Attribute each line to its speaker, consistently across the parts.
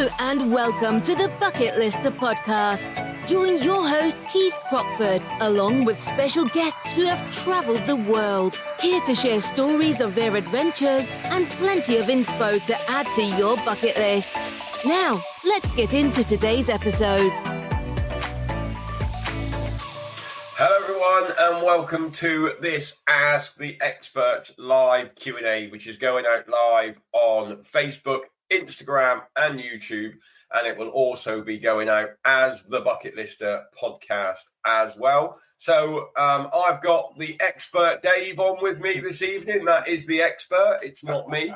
Speaker 1: Hello and welcome to the Bucket Lister podcast. Join your host Keith Crockford, along with special guests who have travelled the world, here to share stories of their adventures and plenty of inspo to add to your bucket list. Now, let's get into today's episode.
Speaker 2: Hello everyone and welcome to this Ask the Expert live Q&A, which is going out live on Facebook, Instagram and YouTube, and it will also be going out as the Bucket Lister podcast as well. So I've got the expert Dave on with me this evening. That is the expert, it's not me.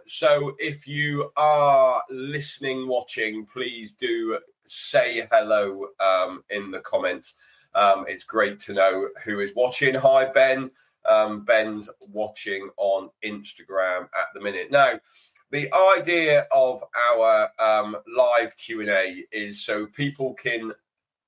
Speaker 2: So if you are listening, watching, please do say hello in the comments. It's great to know who is watching. Hi, Ben. Ben's watching on Instagram at the minute. Now, the idea of our live Q&A is so people can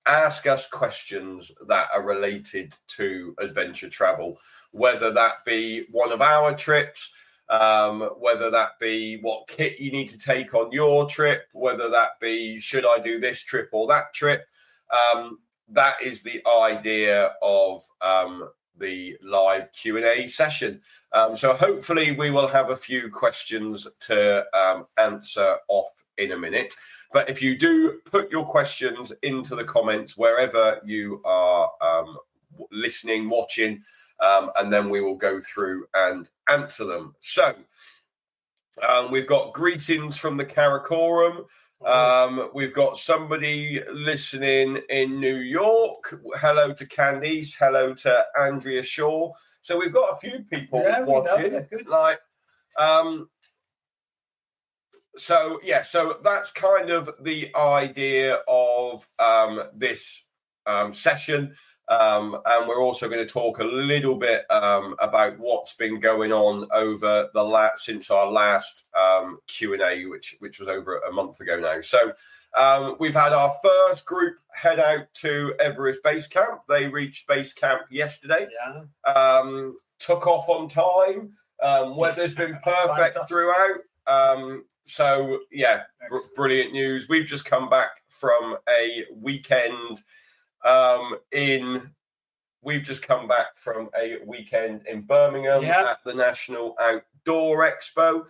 Speaker 2: ask us questions that are related to adventure travel, whether that be one of our trips, whether that be what kit you need to take on your trip, whether that be should I do this trip or that trip. That is the idea of the live Q&A session. So hopefully we will have a few questions to answer off in a minute. But if you do put your questions into the comments wherever you are listening, watching, and then we will go through and answer them. So we've got greetings from the Karakoram. We've got somebody listening in New York. Hello to Candice. Hello to Andrea Shaw. So we've got a few people watching. So that's kind of the idea of this session. And we're also going to talk a little bit about what's been going on over since our last Q&A, which was over a month ago now. So we've had our first group head out to Everest Base Camp. They reached base camp yesterday. Took off on time. Weather's been perfect throughout. Brilliant news. We've just come back from a weekend in Birmingham at the National Outdoor Expo,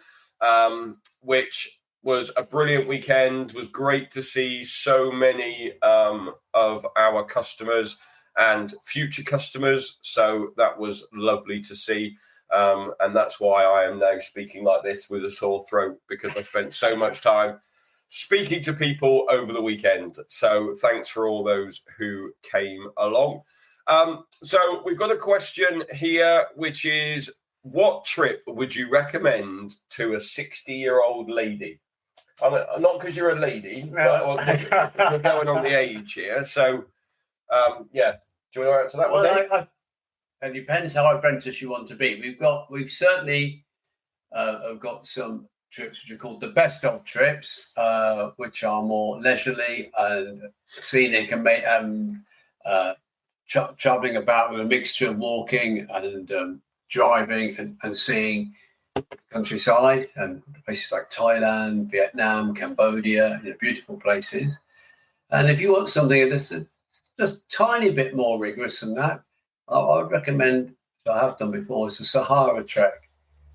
Speaker 2: which was a brilliant weekend. It was great to see so many of our customers and future customers. So that was lovely to see. And that's why I am now speaking like this with a sore throat, because I spent so much time speaking to people over the weekend. So thanks for all those who came along. So we've got a question here, which is, what trip would you recommend to a 60-year-old lady? Not because you're a lady, but we're going on the age here. So, do you want to answer that one, Dave?
Speaker 3: It depends how apprentice you want to be. We've certainly have got some trips which are called the best of trips, which are more leisurely and scenic and traveling about with a mixture of walking and driving and seeing countryside and places like Thailand, Vietnam, Cambodia, beautiful places. And if you want something that's just a tiny bit more rigorous than that, I would recommend, which I have done before, is the Sahara Trek,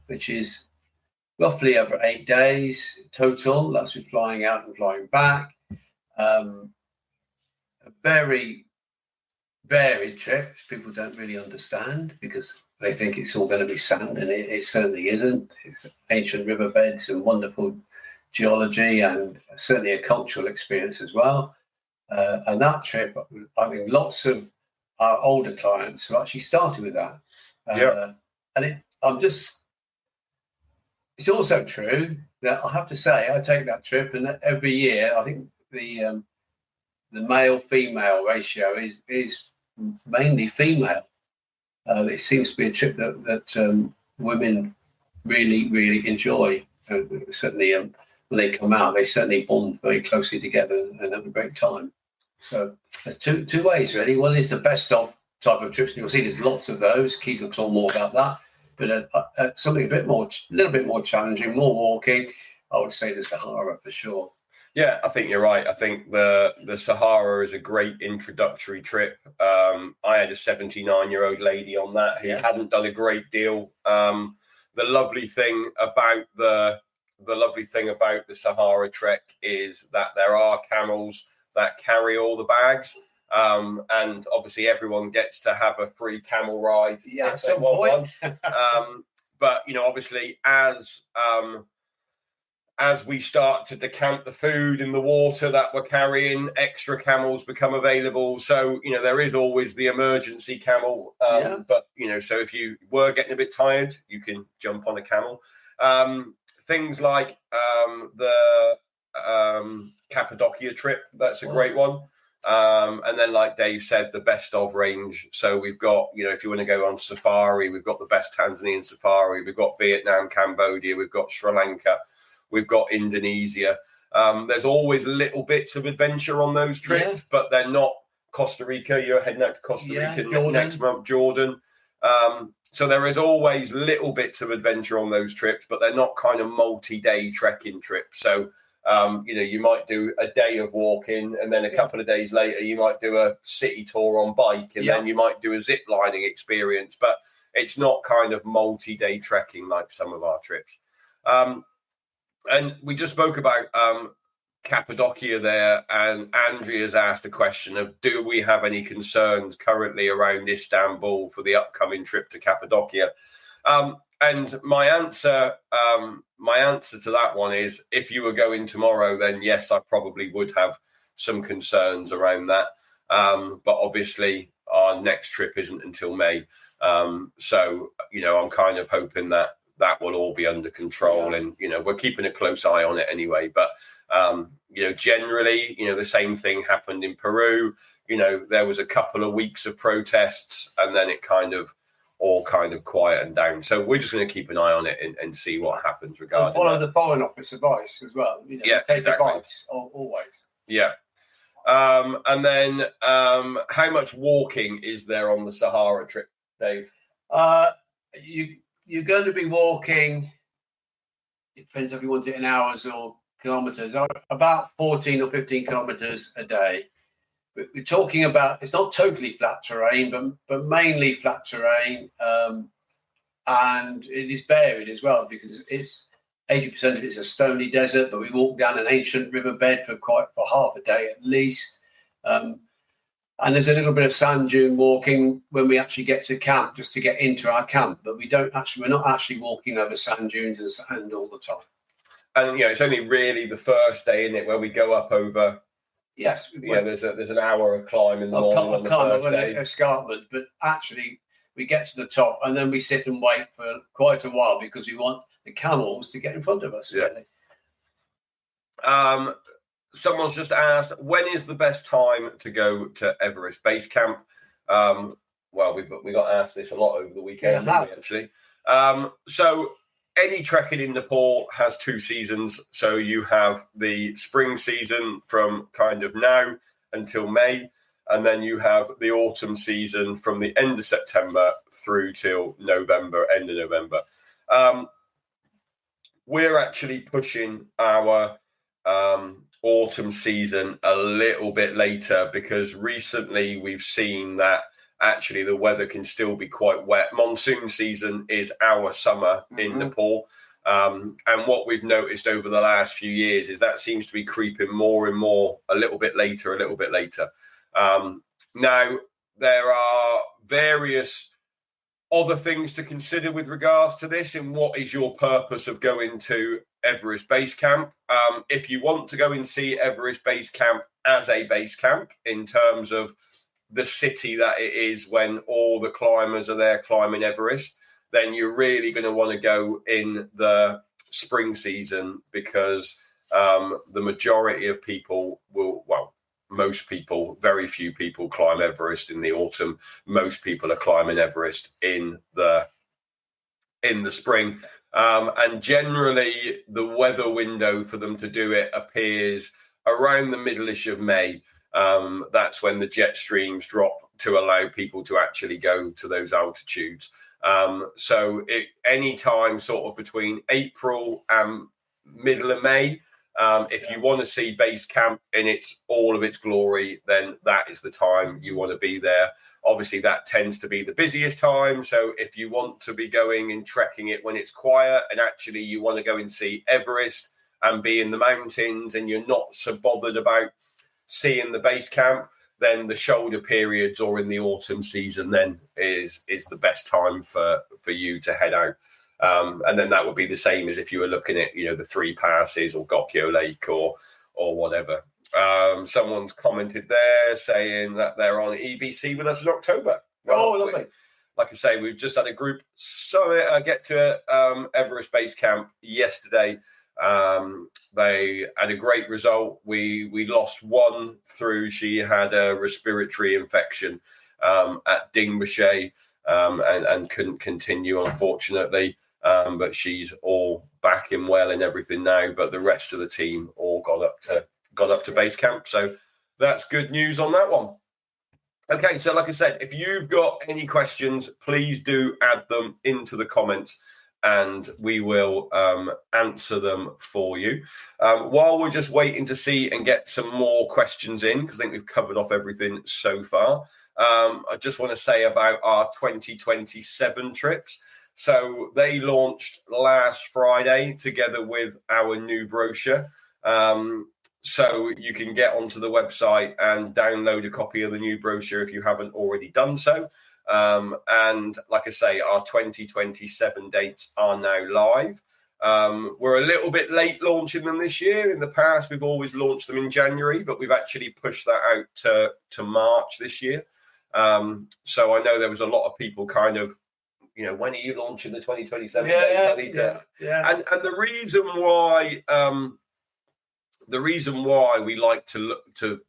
Speaker 3: which is roughly over 8 days total. That's with flying out and flying back. A very varied trip, which people don't really understand because they think it's all going to be sand, and it certainly isn't. It's ancient riverbeds and wonderful geology, and certainly a cultural experience as well. And that trip, I mean, lots of our older clients have actually started with that. It's also true that I have to say, I take that trip, and every year I think the male-female ratio is mainly female. It seems to be a trip that women really, really enjoy. Certainly, when they come out, they certainly bond very closely together and have a great time. So there's two ways, really. One is the best of type of trips, and you'll see there's lots of those. Keith will talk more about that. But something a little bit more challenging, more walking. I would say the Sahara for sure.
Speaker 2: Yeah, I think you're right. I think the Sahara is a great introductory trip. I had a 79-year-old lady on that who hadn't done a great deal. The lovely thing about the Sahara trek is that there are camels that carry all the bags. And obviously everyone gets to have a free camel ride if they want one. But obviously as we start to decant the food and the water that we're carrying, extra camels become available. So, there is always the emergency camel. But, so if you were getting a bit tired, you can jump on a camel. Things like the Cappadocia trip, that's a great one. And then, like Dave said, the best of range. So we've got, if you want to go on safari, we've got the best Tanzanian safari. We've got Vietnam, Cambodia. We've got Sri Lanka. We've got Indonesia. There's always little bits of adventure on those trips, but they're not Costa Rica. You're heading out to Costa Rica next month, Jordan. So there is always little bits of adventure on those trips, but they're not kind of multi-day trekking trips. So, you might do a day of walking, and then a couple of days later, you might do a city tour on bike, and then you might do a zip lining experience. But it's not kind of multi-day trekking like some of our trips. And we just spoke about Cappadocia there, and Andrea's asked a question of, do we have any concerns currently around Istanbul for the upcoming trip to Cappadocia? And my answer to that one is, if you were going tomorrow, then yes, I probably would have some concerns around that. But obviously, our next trip isn't until May. So, I'm kind of hoping that will all be under control, and we're keeping a close eye on it anyway. But generally, the same thing happened in Peru. There was a couple of weeks of protests, and then it kind of quietened down. So we're just going to keep an eye on it and see what happens regarding
Speaker 3: and follow the Foreign Office advice as well. Take advice always.
Speaker 2: Yeah. And then how much walking is there on the Sahara trip, Dave?
Speaker 3: You're going to be walking, it depends if you want it in hours or kilometres, about 14 or 15 kilometres a day. We're talking about, it's not totally flat terrain, but mainly flat terrain. And it is varied as well, because it's 80% of it's a stony desert, but we walk down an ancient riverbed for half a day at least. And there's a little bit of sand dune walking when we actually get to camp, just to get into our camp. But we're not actually walking over sand dunes and sand all the time.
Speaker 2: And it's only really the first day, isn't it, where we go up over.
Speaker 3: Yes.
Speaker 2: There's an hour of climb in the morning on the first day.
Speaker 3: Escarpment, but actually we get to the top and then we sit and wait for quite a while, because we want the camels to get in front of us.
Speaker 2: Yeah.
Speaker 3: Really.
Speaker 2: Someone's just asked, when is the best time to go to Everest Base Camp? Well, we got asked this a lot over the weekend, didn't we, actually? So any trekking in Nepal has two seasons. So you have the spring season from kind of now until May, and then you have the autumn season from the end of September through till November, end of November. We're actually pushing our autumn season a little bit later, because recently we've seen that actually the weather can still be quite wet. Monsoon season is our summer in Nepal. And what we've noticed over the last few years is that seems to be creeping more and more, a little bit later. Now, there are various other things to consider with regards to this, and what is your purpose of going to Everest Base Camp. If you want to go and see Everest Base Camp as a base camp, in terms of the city that it is when all the climbers are there climbing Everest, then you're really going to want to go in the spring season, because the majority of people most people, very few people climb Everest in the autumn. Most people are climbing Everest in the spring. And generally the weather window for them to do it appears around the middle-ish of May. That's when the jet streams drop to allow people to actually go to those altitudes. So any time sort of between April and middle of May. If you want to see base camp in all of its glory, then that is the time you want to be there. Obviously, that tends to be the busiest time. So if you want to be going and trekking it when it's quiet, and actually you want to go and see Everest and be in the mountains, and you're not so bothered about seeing the base camp, then the shoulder periods or in the autumn season then is the best time for you to head out. And then that would be the same as if you were looking at, the Three Passes or Gokyo Lake or whatever. Someone's commented there saying that they're on EBC with us in October.
Speaker 3: Oh, lovely.
Speaker 2: Like I say, we've just had a group summit get to Everest Base Camp yesterday. They had a great result. We lost one through. She had a respiratory infection at Dingboche and couldn't continue, unfortunately. But she's all back in well and everything now. But the rest of the team all got up to base camp. So that's good news on that one. Okay, so like I said, if you've got any questions, please do add them into the comments and we will answer them for you. While we're just waiting to see and get some more questions in, because I think we've covered off everything so far, I just want to say about our 2027 trips. So they launched last Friday together with our new brochure. So you can get onto the website and download a copy of the new brochure if you haven't already done so. And like I say, our 2027 dates are now live. We're a little bit late launching them this year. In the past, we've always launched them in January, but we've actually pushed that out to March this year. So I know there was a lot of people kind of, when are you launching the 2027 date? And the reason why we like to look to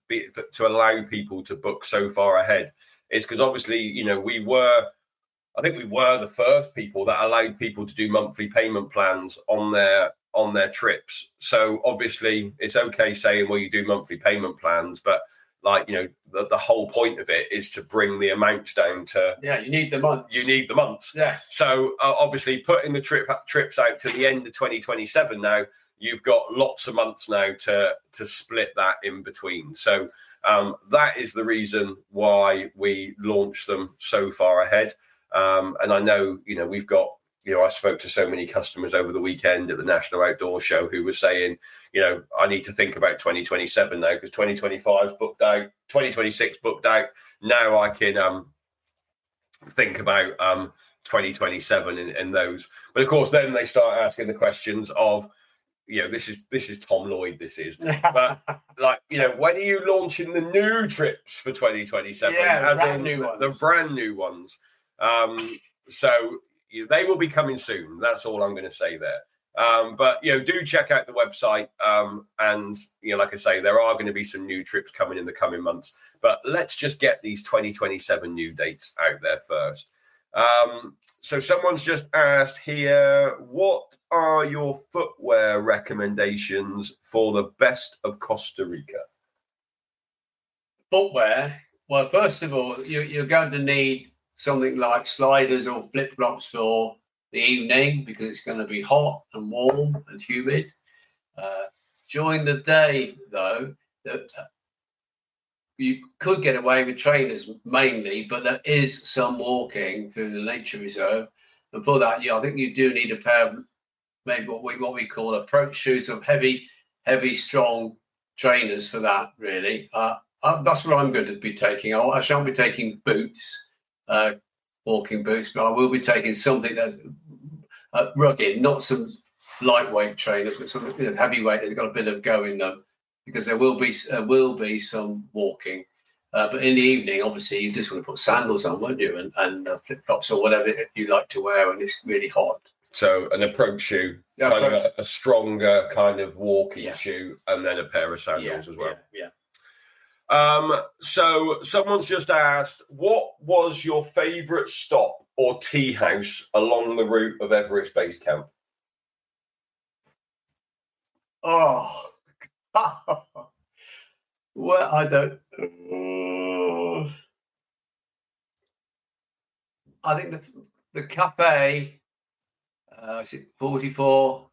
Speaker 2: allow people to book so far ahead is because obviously, I think we were the first people that allowed people to do monthly payment plans on their trips. So obviously it's okay saying, well, you do monthly payment plans, but the whole point of it is to bring the amounts down to.
Speaker 3: Yeah, you need the months.
Speaker 2: Yes. So obviously putting the trips out to the end of 2027 now, you've got lots of months now to split that in between. So that is the reason why we launched them so far ahead. And I know, we've got, I spoke to so many customers over the weekend at the National Outdoor Show who were saying, I need to think about 2027 now because 2025 is booked out, 2026 booked out. Now I can think about 2027 in those. But of course, then they start asking the questions of, this is Tom Lloyd, this is. But when are you launching the new trips for 2027?
Speaker 3: Yeah, the
Speaker 2: brand new ones. So they will be coming soon. That's all I'm going to say there. But do check out the website. And like I say, there are going to be some new trips coming in the coming months. But let's just get these 2027 new dates out there first. So someone's just asked here, what are your footwear recommendations for the best of Costa Rica?
Speaker 3: Footwear? Well, first of all, you're going to need something like sliders or flip-flops for the evening because it's going to be hot and warm and humid. During the day, though, you could get away with trainers mainly, but there is some walking through the nature reserve. And for that, I think you do need a pair of maybe what we call approach shoes, some heavy, strong trainers for that, really. That's what I'm going to be taking. I shan't be taking boots, walking boots, but I will be taking something that's rugged, not some lightweight trainers, but something heavyweight that's got a bit of go in them. Because there will be some walking, but in the evening, obviously, you just want to put sandals on, won't you, and flip flops or whatever you like to wear when it's really hot.
Speaker 2: So an approach shoe, kind of a stronger kind of walking shoe, and then a pair of sandals as well.
Speaker 3: Yeah.
Speaker 2: So someone's just asked, what was your favourite stop or tea house along the route of Everest Base Camp?
Speaker 3: Oh. Well, I don't. I think the cafe. Is it 44?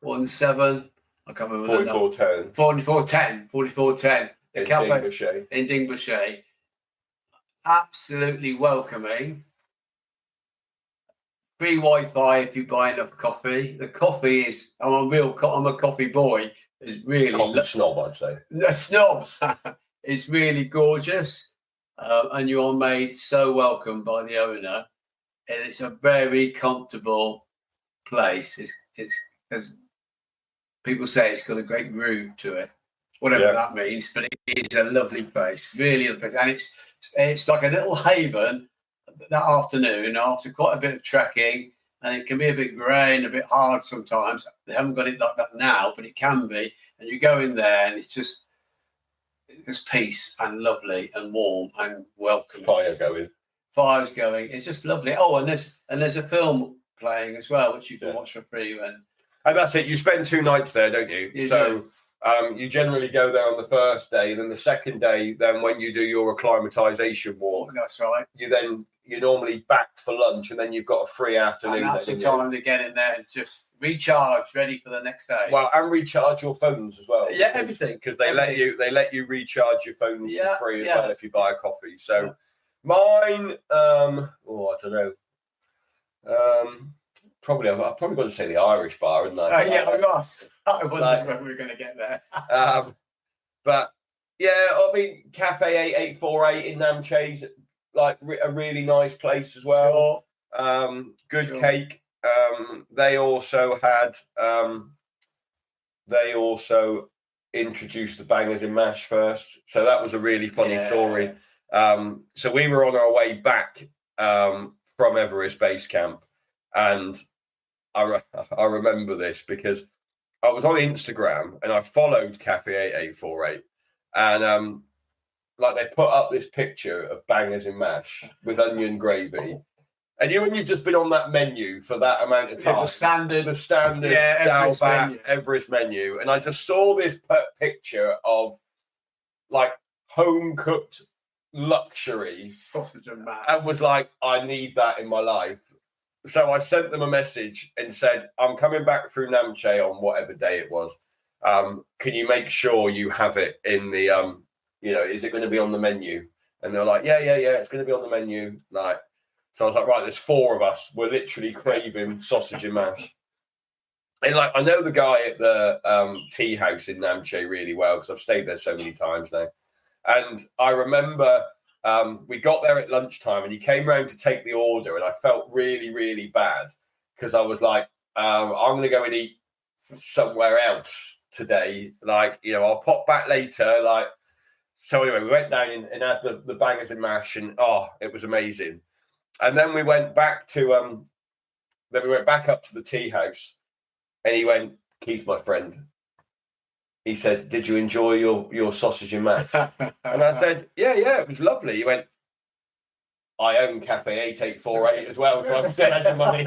Speaker 3: 17. I can't remember.
Speaker 2: 4410.
Speaker 3: 4410. The
Speaker 2: In
Speaker 3: cafe
Speaker 2: Dingleshire.
Speaker 3: in Dingleshire. Absolutely welcoming. Free Wi-Fi if you buy enough coffee. The coffee is. I'm a coffee boy. It's really
Speaker 2: Coffee snob, I'd say.
Speaker 3: A snob. It's really gorgeous, and you are made so welcome by the owner. And it's a very comfortable place. It's as people say, it's got a great groove to it, whatever that means. But it is a lovely place, really lovely place. And it's like a little haven that afternoon after quite a bit of trekking, and it can be a bit grey and a bit hard sometimes. They haven't got it like that now, but it can be. And you go in there, and it's just peace and lovely and warm and welcome.
Speaker 2: Fire's going.
Speaker 3: It's just lovely. Oh, and there's a film playing as well, which you can watch for free.
Speaker 2: And that's it. You spend 2 nights there, don't you? You generally go there on the first day, and then the second day, then when you do your acclimatization walk,
Speaker 3: that's right.
Speaker 2: You're normally back for lunch, and then you've got a free afternoon.
Speaker 3: And that's the time to get in there and just recharge, ready for the next day.
Speaker 2: Well, and recharge your phones as well.
Speaker 3: Yeah, everything,
Speaker 2: because they let you recharge your phones for free as well if you buy a coffee. So mine, I don't know. I've probably got to say the Irish bar, isn't I?
Speaker 3: I wondered when we were going to get there.
Speaker 2: But yeah, I mean, Cafe 8848 in Namche, like a really nice place as well. Good cake. They also introduced the bangers in mash first, so that was a really funny story. So we were on our way back from Everest Base Camp, and I remember this because I was on Instagram and I followed Cafe 8848, and like they put up this picture of bangers in mash with onion gravy. And when you've just been on that menu for that amount of time, the standard Everest menu, and I just saw this picture of like home cooked luxury
Speaker 3: sausage and mash,
Speaker 2: and was like, I need that in my life. So I sent them a message and said, I'm coming back through Namche on whatever day it was. Can you make sure you have it in the is it going to be on the menu? And they're like, yeah, it's going to be on the menu. Like, so I was like, right, there's 4 of us. We're literally craving sausage and mash. And like, I know the guy at the tea house in Namche really well because I've stayed there so many times now. And I remember we got there at lunchtime and he came round to take the order, and I felt really, really bad because I was like, I'm going to go and eat somewhere else today. Like, I'll pop back later. Like, so anyway, we went down and had the bangers and mash, and it was amazing. And then we went back to up to the tea house, and he went, Keith, my friend, he said, did you enjoy your sausage and mash? And I said, yeah, it was lovely. He went, I own Cafe 8848 as well, so I'm still had money.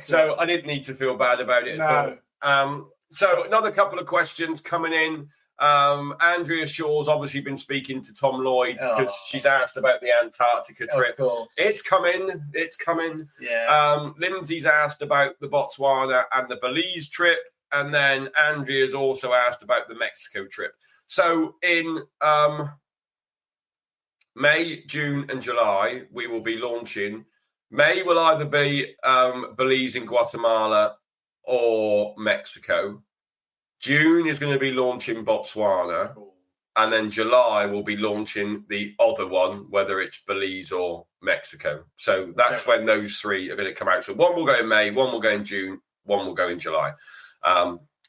Speaker 2: So I didn't need to feel bad about it at all. So another couple of questions coming in. Andrea Shaw's obviously been speaking to Tom Lloyd because she's asked about the Antarctica trip. It's coming.
Speaker 3: Yeah.
Speaker 2: Lindsay's asked about the Botswana and the Belize trip, and then Andrea's also asked about the Mexico trip. So in May, June and July we will be launching. May will either be Belize and Guatemala or Mexico. June is going to be launching Botswana, and then July will be launching the other one, whether it's Belize or Mexico. So that's when those 3 are going to come out. So one will go in May, one will go in June, one will go in July.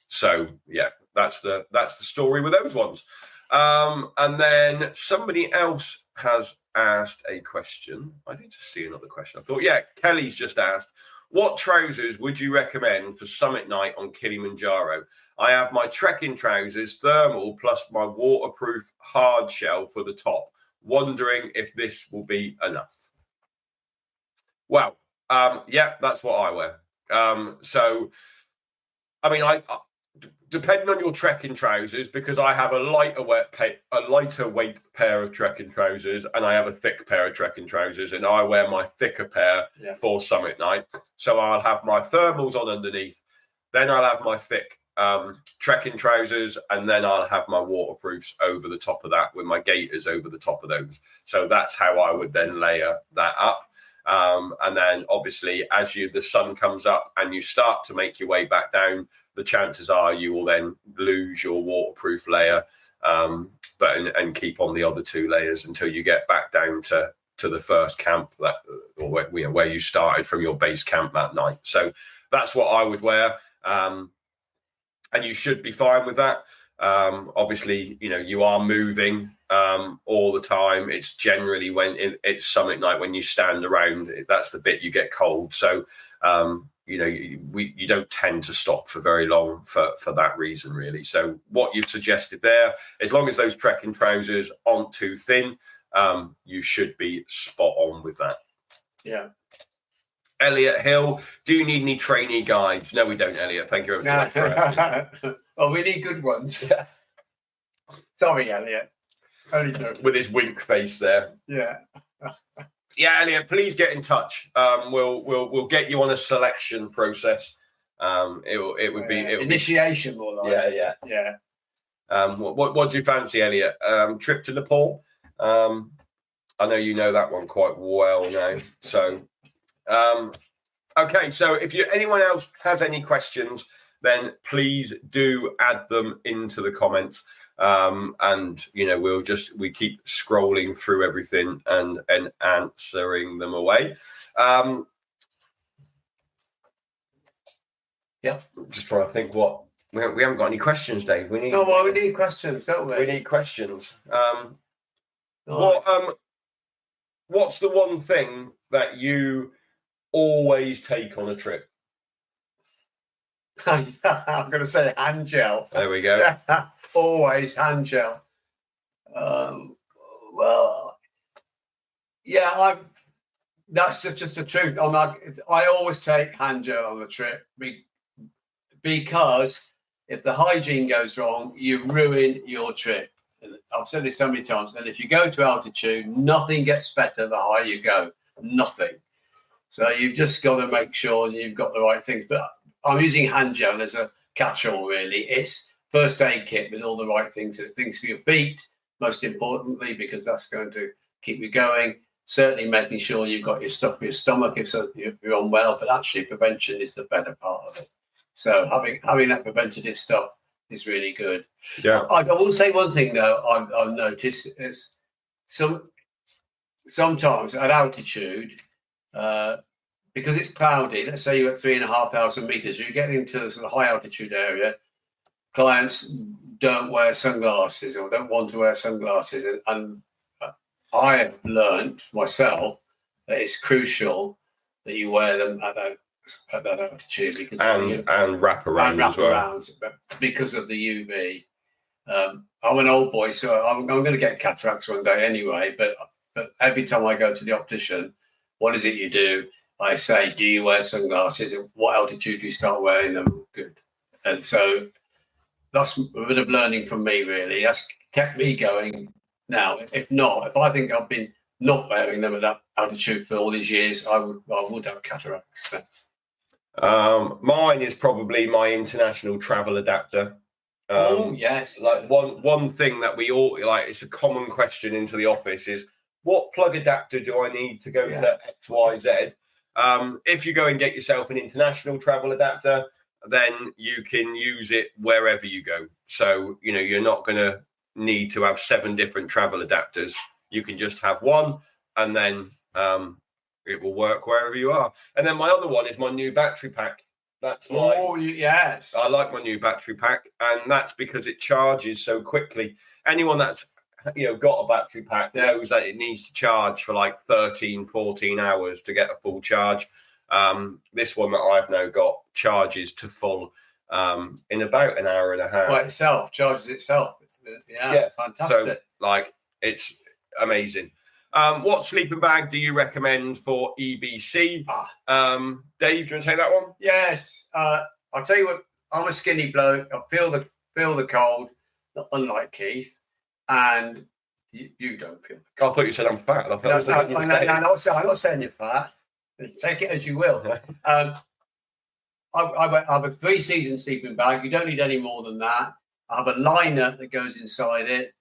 Speaker 2: So yeah, that's the story with those ones. And then somebody else has asked a question. I did just see another question. I thought, Kelly's just asked, what trousers would you recommend for summit night on Kilimanjaro? I have my trekking trousers, thermal, plus my waterproof hard shell for the top. Wondering if this will be enough. Well, that's what I wear. So, I mean, I depending on your trekking trousers, because I have a lighter weight pair of trekking trousers, and I have a thick pair of trekking trousers, and I wear my thicker pair for summit night. So I'll have my thermals on underneath, Then I'll have my thick trekking trousers, and then I'll have my waterproofs over the top of that with my gaiters over the top of those. So that's how I would then layer that up. And then obviously as the sun comes up and you start to make your way back down, the chances are you will then lose your waterproof layer, and keep on the other 2 layers until you get back down to the first camp where you started from your base camp that night. So that's what I would wear. And you should be fine with that. Obviously, you are moving all the time. It's generally when it's summit night when you stand around, that's the bit you get cold. So, you don't tend to stop for very long for that reason, really. So what you've suggested there, as long as those trekking trousers aren't too thin, you should be spot on with that.
Speaker 3: Yeah.
Speaker 2: Elliot Hill, do you need any trainee guides? No, we don't, Elliot. Thank you very much for asking.
Speaker 3: Well, we need good ones. Sorry, Elliot. Only joking.
Speaker 2: With his wink face there.
Speaker 3: Yeah.
Speaker 2: Yeah, Elliot, please get in touch. We'll get you on a selection process. It would be
Speaker 3: initiation more like.
Speaker 2: Yeah. What do you fancy, Elliot? Trip to Nepal? I know you know that one quite well now. So. Okay, so if anyone else has any questions, then please do add them into the comments, and we keep scrolling through everything and answering them away. Just trying to think what we haven't got any questions, Dave. We
Speaker 3: need questions, don't we?
Speaker 2: We need questions. What's the one thing that you always take on a trip?
Speaker 3: I'm going to say hand gel.
Speaker 2: There we go.
Speaker 3: Always hand gel. That's just the truth. I always take hand gel on the trip because if the hygiene goes wrong, you ruin your trip. I've said this so many times. And if you go to altitude, nothing gets better the higher you go. Nothing. So you've just got to make sure you've got the right things. But I'm using hand gel as a catch-all, really. It's first aid kit with all the right things. Things for your feet, most importantly, because that's going to keep you going. Certainly making sure you've got your stuff for your stomach if you're unwell. But actually, prevention is the better part of it. So having that preventative stuff is really good.
Speaker 2: Yeah.
Speaker 3: I will say one thing, though, I've noticed is sometimes at altitude, because it's cloudy, let's say you're at 3,500 meters, you're getting into the sort of high altitude area, clients don't wear sunglasses or don't want to wear sunglasses. And I have learned myself that it's crucial that you wear them at that altitude because
Speaker 2: and wrap around as well.
Speaker 3: Because of the UV. I'm an old boy, so I'm going to get cataracts one day anyway, but every time I go to the optician, what is it you do? I say, do you wear sunglasses? And what altitude do you start wearing them? Good. And so that's a bit of learning from me, really. That's kept me going. Now, if I think I've been not wearing them at that altitude for all these years, I would have cataracts.
Speaker 2: Mine is probably my international travel adapter.
Speaker 3: Yes.
Speaker 2: Like one thing that we all like, it's a common question into the office is, what plug adapter do I need to go to XYZ? If you go and get yourself an international travel adapter, then you can use it wherever you go. So, you're not going to need to have 7 different travel adapters. You can just have one, and then it will work wherever you are. And then my other one is my new battery pack. That's
Speaker 3: yes.
Speaker 2: I like my new battery pack, and that's because it charges so quickly. Anyone that's got a battery pack knows that it needs to charge for like 13-14 hours to get a full charge. This one that I've now got charges to full in about an hour and a half.
Speaker 3: By itself, charges itself. Yeah, fantastic.
Speaker 2: So it's amazing. What sleeping bag do you recommend for EBC? Dave, do you want to take that one?
Speaker 3: Yes. I'll tell you what, I'm a skinny bloke. I feel the cold, unlike Keith. And you don't feel the
Speaker 2: cold. I thought you said I'm fat.
Speaker 3: I'm not saying you're fat. Take it as you will. I have a 3-season sleeping bag. You don't need any more than that. I have a liner that goes inside it.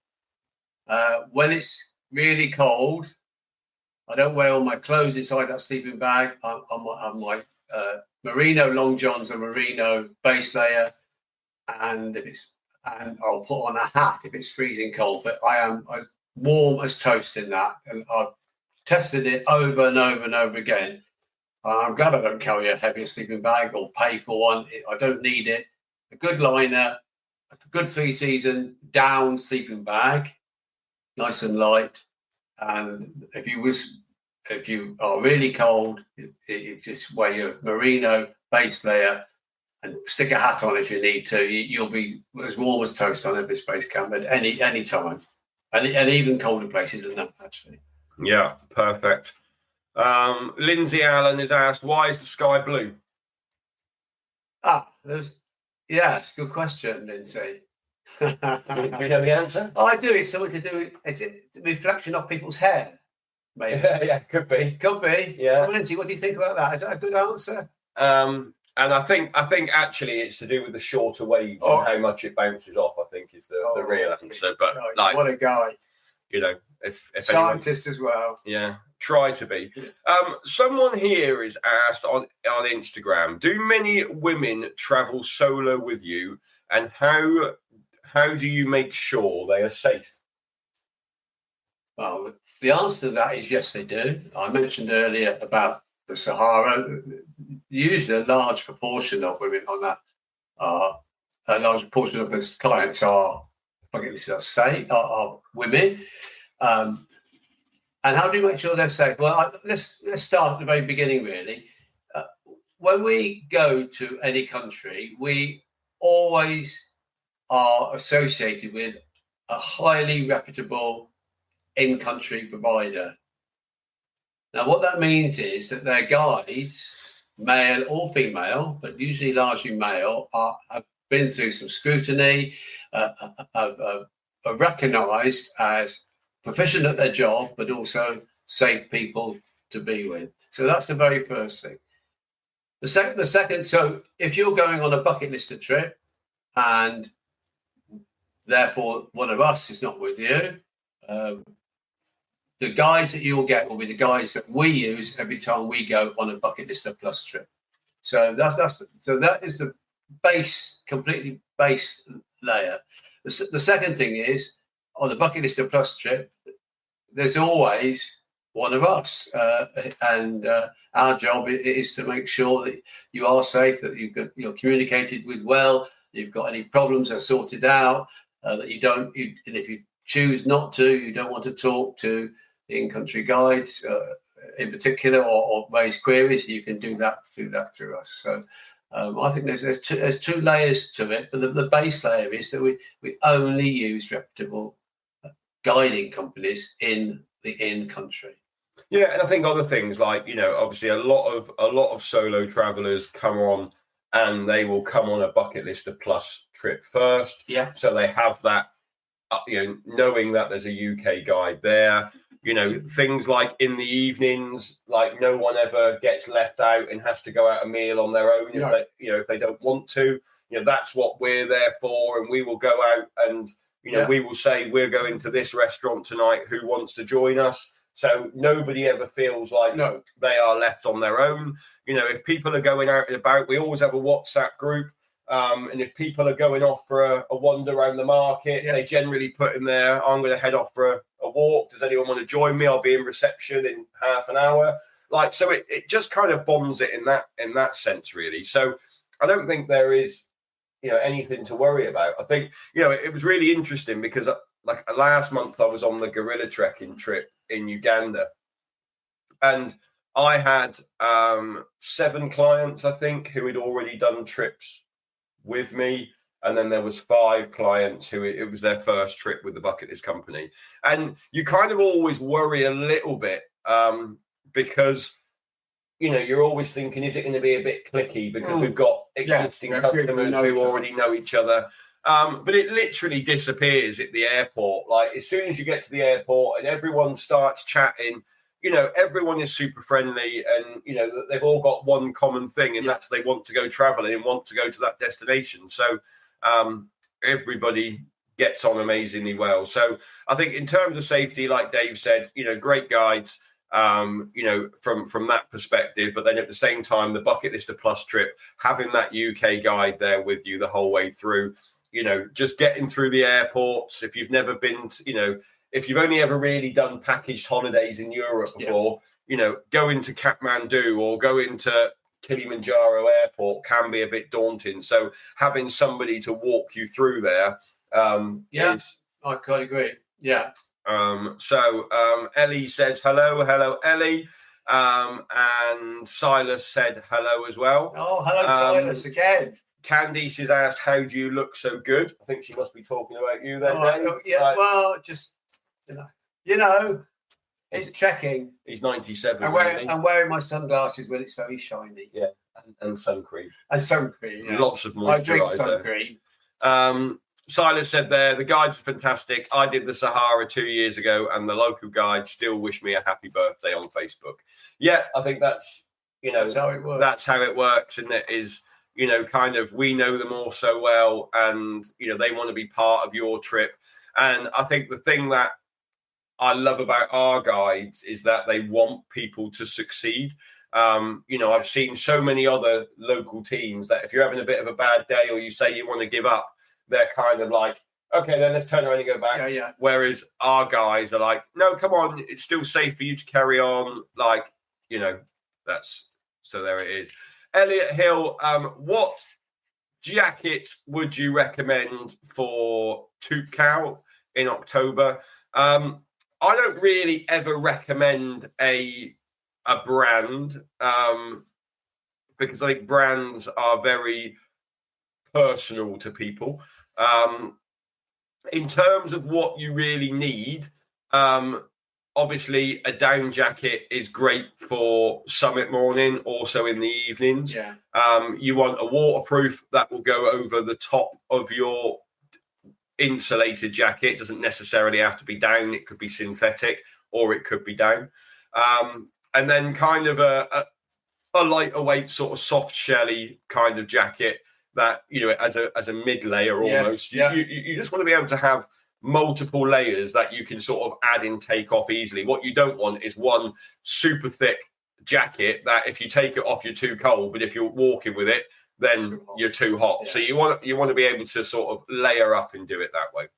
Speaker 3: When it's really cold, I don't wear all my clothes inside that sleeping bag. I have my merino long johns and merino base layer, and I'll put on a hat if it's freezing cold. But I am as warm as toast in that, and I've tested it over and over and over again. I'm glad I don't carry a heavier sleeping bag or pay for one. I don't need it. A good liner, a good 3-season down sleeping bag, nice and light. And if you are really cold, you just wear your merino base layer and stick a hat on if you need to. You'll be as warm as toast on every space camp at any time, and even colder places than that, actually.
Speaker 2: Yeah, perfect. Lindsay Allen has asked, why is the sky blue?
Speaker 3: Yes, good question, Lindsay.
Speaker 2: Do you know the answer?
Speaker 3: I do. It's something to do with, it's a reflection of people's hair, maybe.
Speaker 2: Yeah, could be.
Speaker 3: Could be.
Speaker 2: Yeah.
Speaker 3: Well, Lindsay, what do you think about that? Is that a good answer?
Speaker 2: And I think actually it's to do with the shorter waves and how much it bounces off, I think is the real answer. But like,
Speaker 3: what a guy.
Speaker 2: You know, if
Speaker 3: scientist as well.
Speaker 2: Yeah, try to be. Someone here is asked on Instagram, do many women travel solo with you, and how do you make sure they are safe?
Speaker 3: Well, the answer to that is yes, they do. I mentioned earlier about the Sahara. Usually a large proportion of women on that a large proportion of his clients are women. And how do you make sure they're safe? Well, let's start at the very beginning, really. When we go to any country, we always are associated with a highly reputable in-country provider. Now, what that means is that their guides, male or female, but usually largely male, have been through some scrutiny, are recognised as proficient at their job, but also safe people to be with. So that's the very first thing. The second, so if you're going on a bucket list trip and therefore one of us is not with you, the guides that you'll get will be the guides that we use every time we go on a bucket list plus trip. So that is the base, completely base layer. The second thing is, on the bucket list plus trip, there's always one of us, and our job is to make sure that you are safe, that you're communicated with well, you've got any problems are sorted out, that you don't, and if you choose not to, you don't want to talk to the in-country guides in particular, or raise queries, you can do that through us. So I think there's two layers to it, but the base layer is that we only use reputable guiding companies in the in-country.
Speaker 2: Yeah, and I think other things like, obviously a lot of solo travelers come on and they will come on a bucket list plus trip first.
Speaker 3: Yeah.
Speaker 2: So they have that, knowing that there's a UK guide there. Things like in the evenings, like no one ever gets left out and has to go out a meal on their own.
Speaker 3: No.
Speaker 2: If they don't want to, that's what we're there for. And we will go out and, we will say, we're going to this restaurant tonight. Who wants to join us? So nobody ever feels like they are left on their own. If people are going out and about, we always have a WhatsApp group. And if people are going off for a wander around the market, they generally put in there, I'm going to head off for a walk. Does anyone want to join me? I'll be in reception in half an hour. So it just kind of bonds it in that sense, really. So I don't think there is, anything to worry about. I think, it was really interesting because like last month I was on the gorilla trekking trip in Uganda, and I had 7 clients, I think, who had already done trips with me, and then there was 5 clients who it was their first trip with the bucket list company. And you kind of always worry a little bit because you're always thinking, is it going to be a bit clicky because we've got existing customers who already know each other. But it literally disappears at the airport. Like as soon as you get to the airport and everyone starts chatting, everyone is super friendly, and they've all got one common thing, and that's they want to go traveling and want to go to that destination. So everybody gets on amazingly well. So I think in terms of safety, like Dave said, great guides, from that perspective. But then at the same time, the Bucket Lister Plus trip, having that UK guide there with you the whole way through, just getting through the airports. If you've never been to, if you've only ever really done packaged holidays in Europe before, going to Kathmandu or going to Kilimanjaro Airport can be a bit daunting. So having somebody to walk you through there,
Speaker 3: I quite agree. Yeah.
Speaker 2: So Ellie says hello, Ellie. And Silas said hello as well.
Speaker 3: Oh, hello, Silas again.
Speaker 2: Candice has asked, "How do you look so good?" I think she must be talking about you then, Dave.
Speaker 3: Yeah, well, just it's trekking.
Speaker 2: He's 97.
Speaker 3: I'm wearing my sunglasses when it's very shiny.
Speaker 2: Yeah, and sun cream.
Speaker 3: And sun cream. Yeah.
Speaker 2: Lots of moisturiser.
Speaker 3: I drink sun cream.
Speaker 2: Silas said there, the guides are fantastic. I did the Sahara 2 years ago, and the local guides still wish me a happy birthday on Facebook. Yeah, I think that's
Speaker 3: how it works.
Speaker 2: That's how it works, and it is. Kind of, we know them all so well, and they want to be part of your trip. And I think the thing that I love about our guides is that they want people to succeed. I've seen so many other local teams that if you're having a bit of a bad day or you say you want to give up, they're kind of like, okay, then let's turn around and go back.
Speaker 3: Yeah.
Speaker 2: Whereas our guys are like, no, come on, it's still safe for you to carry on. Like, that's so there it is. Elliot Hill, what jacket would you recommend for Tootcow in October? I don't really ever recommend a brand because I think brands are very personal to people. In terms of what you really need, obviously a down jacket is great for summit morning, also in the evenings.
Speaker 3: Yeah.
Speaker 2: You want a waterproof that will go over the top of your insulated jacket. It doesn't necessarily have to be down. It could be synthetic or it could be down. And then kind of a lighter weight sort of soft shelly kind of jacket that, as a mid layer almost.
Speaker 3: Yes,
Speaker 2: you just want to be able to have multiple layers that you can sort of add and take off easily. What you don't want is one super thick jacket that if you take it off, you're too cold, but if you're walking with it, then you're too hot. Yeah. So you want to be able to sort of layer up and do it that way.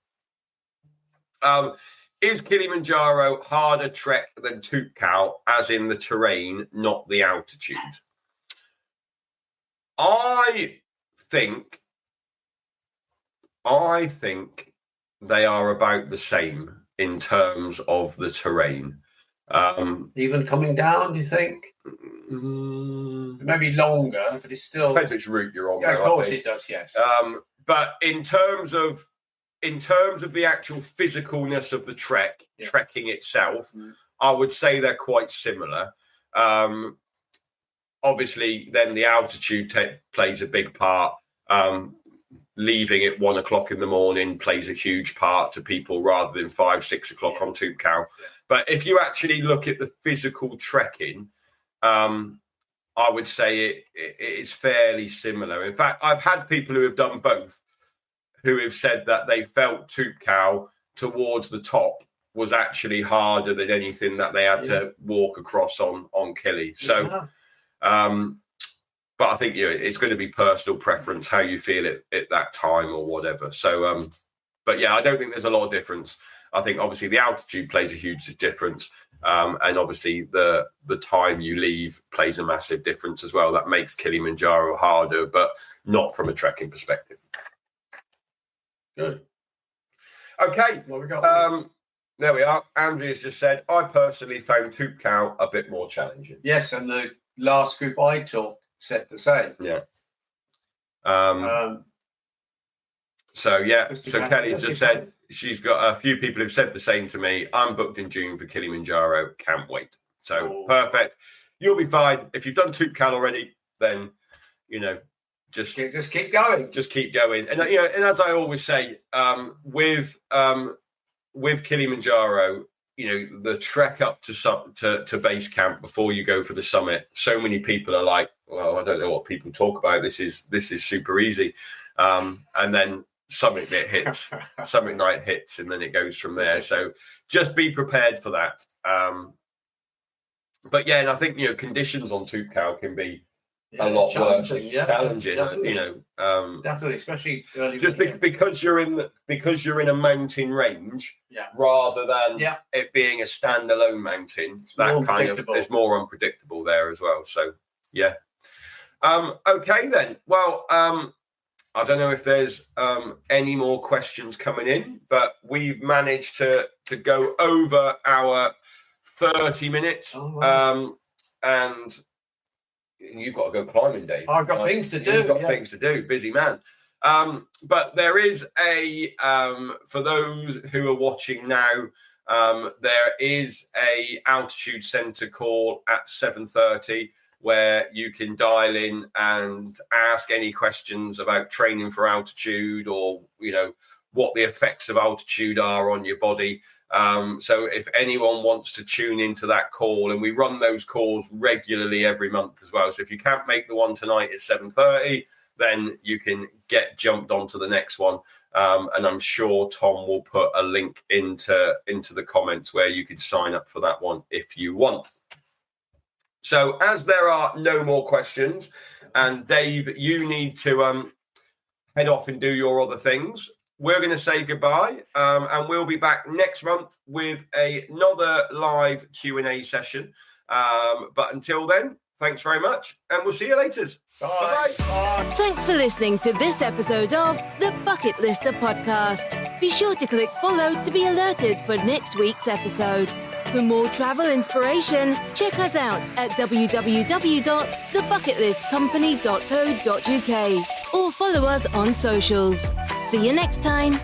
Speaker 2: Is Kilimanjaro harder trek than Tootcow, as in the terrain, not the altitude? I think they are about the same in terms of the terrain.
Speaker 3: Even coming down, do you think? Maybe longer, but it's still
Speaker 2: depends which route you're on.
Speaker 3: Yeah, of course it does. Yes.
Speaker 2: But in terms of the actual physicalness of the trekking itself, I would say they're quite similar. Obviously, then the altitude plays a big part. Leaving at 1 o'clock in the morning plays a huge part to people rather than 5, 6 o'clock on Tootcow. But if you actually look at the physical trekking, I would say it is fairly similar. In fact, I've had people who have done both who have said that they felt Tootcow towards the top was actually harder than anything that they had to walk across on Kili. So, but I think it's going to be personal preference, how you feel it at that time or whatever. So, but yeah, I don't think there's a lot of difference. I think obviously the altitude plays a huge difference, and obviously the time you leave plays a massive difference as well. That makes Kilimanjaro harder, but not from a trekking perspective. Good. Okay.
Speaker 3: What we got?
Speaker 2: There we are. Andrea's just said, I personally found Tootcow a bit more challenging.
Speaker 3: Yes, and the last group I took said the same.
Speaker 2: Yeah. So Kelly's just said she's got a few people who've said the same to me. I'm booked in June for Kilimanjaro. Can't wait. So perfect. You'll be fine. If you've done Tootcow already, then just
Speaker 3: keep going.
Speaker 2: Just keep going. And and as I always say, with Kilimanjaro, the trek up to base camp before you go for the summit. So many people are like, well, I don't know what people talk about. This is super easy. And then summit night hits, and then it goes from there. So just be prepared for that. But yeah, and I think, conditions on Tootcow can be a lot worse, challenging.
Speaker 3: Definitely, especially early
Speaker 2: just because you're in a mountain range, rather than it being a standalone mountain. That kind of is more unpredictable there as well. So yeah. Okay then. Well, I don't know if there's any more questions coming in, but we've managed to go over our 30 minutes.
Speaker 3: Oh, wow.
Speaker 2: And you've got to go climbing, Dave.
Speaker 3: I've got things to do.
Speaker 2: You've got things to do. Busy man. But there is for those who are watching now, there is a altitude center call at 7:30 where you can dial in and ask any questions about training for altitude, or what the effects of altitude are on your body. So if anyone wants to tune into that call, and we run those calls regularly every month as well. So if you can't make the one tonight at 7:30, then you can get jumped onto the next one. And I'm sure Tom will put a link into the comments where you can sign up for that one if you want. So as there are no more questions, and Dave, you need to head off and do your other things, we're going to say goodbye, and we'll be back next month with another live Q&A session. But until then, thanks very much, and we'll see you later. Bye. Bye.
Speaker 1: Thanks for listening to this episode of the Bucket Lister podcast. Be sure to click follow to be alerted for next week's episode. For more travel inspiration, check us out at www.thebucketlistcompany.co.uk or follow us on socials. See you next time.